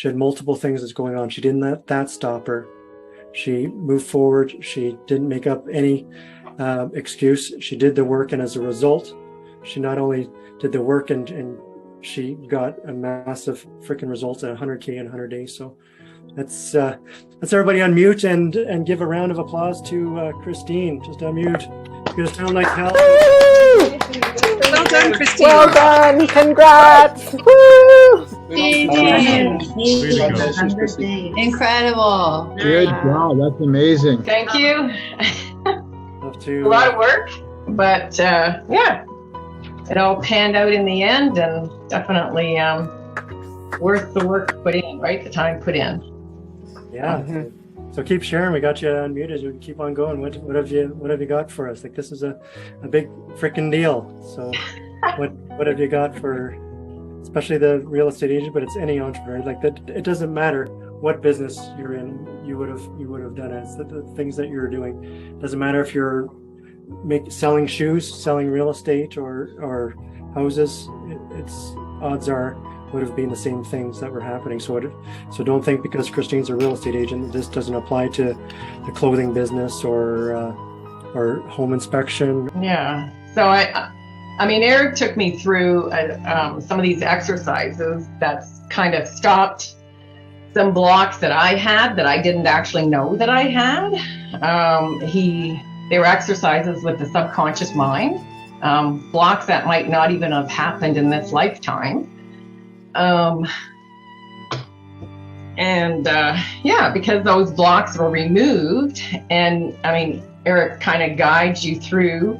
She had multiple things that's going on. She didn't let that stop her. She moved forward. She didn't make up any excuse. She did the work, and as a result, she not only did the work and she got a massive freaking result at 100K in 100 days. So let's everybody unmute and give a round of applause to Christine. Just unmute. You're gonna sound like hell. Well done, Christine. Well done. Congrats. Woo! Incredible. Good job. That's amazing. Thank you. Love to, A lot of work, but yeah, it all panned out in the end, and definitely worth the work put in, right? The time put in. yeah. So keep sharing. We got you unmuted. You can keep on going. What have you got for us? Like, this is a big freaking deal. So what have you got for, especially the real estate agent, but it's any entrepreneur. Like that, it doesn't matter what business you're in. You would have done it. It's the things that you're doing. It doesn't matter if you're selling shoes, selling real estate, or houses. It's odds are would have been the same things that were happening. So don't think because Christine's a real estate agent, this doesn't apply to the clothing business or home inspection. Yeah. So I mean, Eric took me through some of these exercises that's kind of stopped some blocks that I had that I didn't actually know that I had. They were exercises with the subconscious mind, blocks that might not even have happened in this lifetime. Yeah, because those blocks were removed, and I mean, Eric kind of guides you through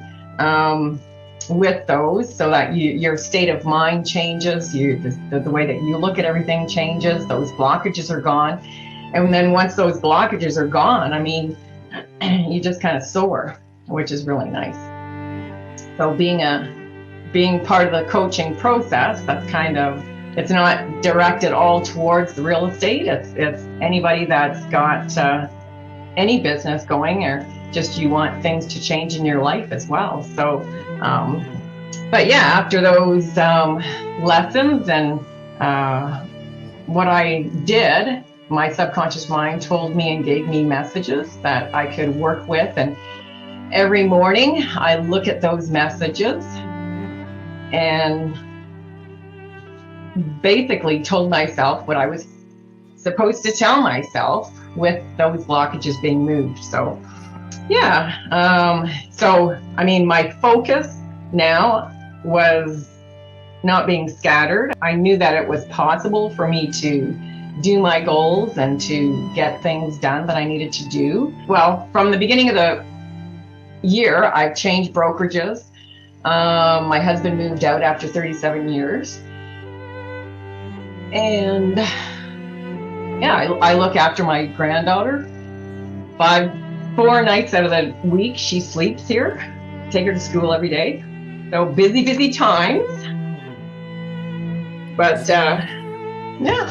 with those so that your state of mind changes, the way that you look at everything changes, those blockages are gone. And then once those blockages are gone, I mean, you just kind of soar, which is really nice. So being part of the coaching process, that's kind of, it's not directed all towards the real estate. It's anybody that's got any business going, or just you want things to change in your life as well. So, but yeah, after those lessons and what I did, my subconscious mind told me and gave me messages that I could work with. And every morning I look at those messages and basically told myself what I was supposed to tell myself with those blockages being moved. So yeah, so I mean, my focus now was not being scattered. I knew that it was possible for me to do my goals and to get things done that I needed to do. Well, from the beginning of the year, I've changed brokerages. My husband moved out after 37 years. And yeah, I look after my granddaughter. 4 nights out of the week, she sleeps here. Take her to school every day. So busy times. But yeah,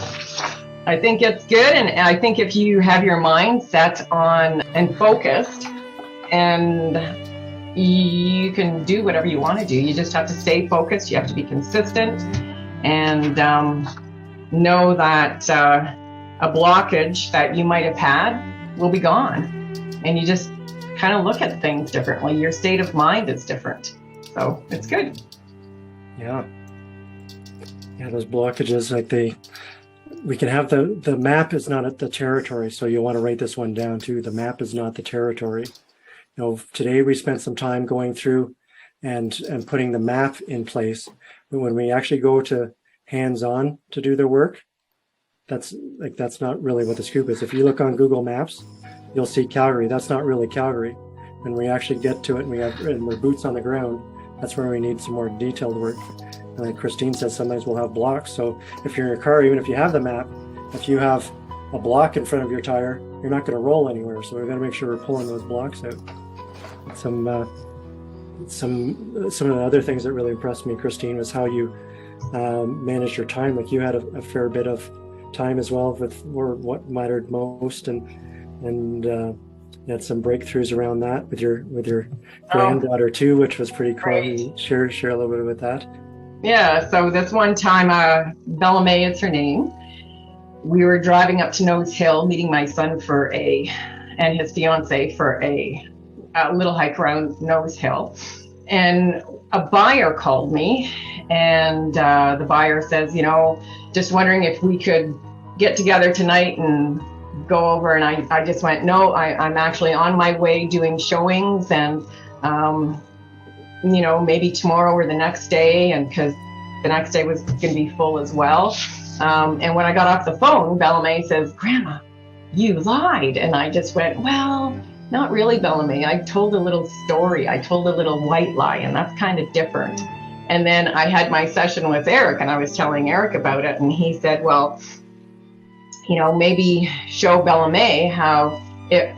I think it's good. And I think if you have your mind set on and focused, and you can do whatever you want to do. You just have to stay focused. You have to be consistent, and know that a blockage that you might have had will be gone. And you just kind of look at things differently. Your state of mind is different. So it's good. Yeah, those blockages, like we can have the map is not at the territory. So you want to write this one down too. The map is not the territory. You know, today we spent some time going through and putting the map in place. But when we actually go to hands-on to do the work, that's not really what the scoop is. If you look on Google Maps, you'll see Calgary. That's not really Calgary. When we actually get to it and we're boots on the ground, that's where we need some more detailed work. And like Christine says, sometimes we'll have blocks. So if you're in your car, even if you have the map, if you have a block in front of your tire, you're not going to roll anywhere. So we've got to make sure we're pulling those blocks out. Some of the other things that really impressed me, Christine, was how you managed your time. Like you had a fair bit of time as well with what mattered most, and you had some breakthroughs around that with your granddaughter too, which was pretty cool. Right. Share a little bit with that. Yeah. So this one time, Bella May is her name. we were driving up to Nose Hill, meeting my son and his fiance for a little hike around Nose Hill. And a buyer called me, and the buyer says, just wondering if we could get together tonight and go over. And I just went, no, I'm actually on my way doing showings, and maybe tomorrow or the next day, and because the next day was going to be full as well. And when I got off the phone, Bellarmé says, Grandma, you lied. And I just went, well, not really, Bellarmé. I told a little story. I told a little white lie, and that's kind of different. And then I had my session with Eric, and I was telling Eric about it, and he said, well, maybe show Bellarmé how it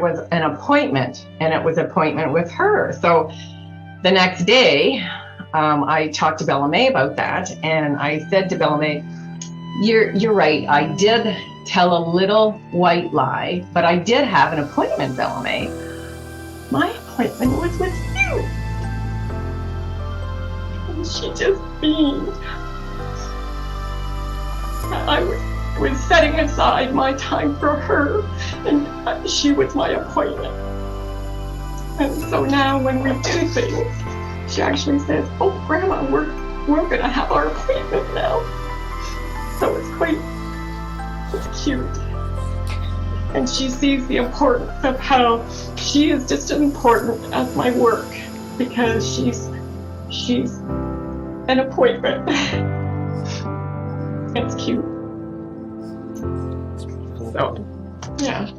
was an appointment, and it was an appointment with her. So the next day, I talked to Bellarmé about that, and I said to Bellarmé, you're right. I did tell a little white lie, but I did have an appointment, Bellarmé. My appointment was with you. And she just beamed. I was setting aside my time for her, and she was my appointment. And so now when we do things, she actually says, oh, Grandma, we're going to have our appointment now. So it's cute. And she sees the importance of how she is just as important as my work, because she's an appointment. It's cute. So, yeah.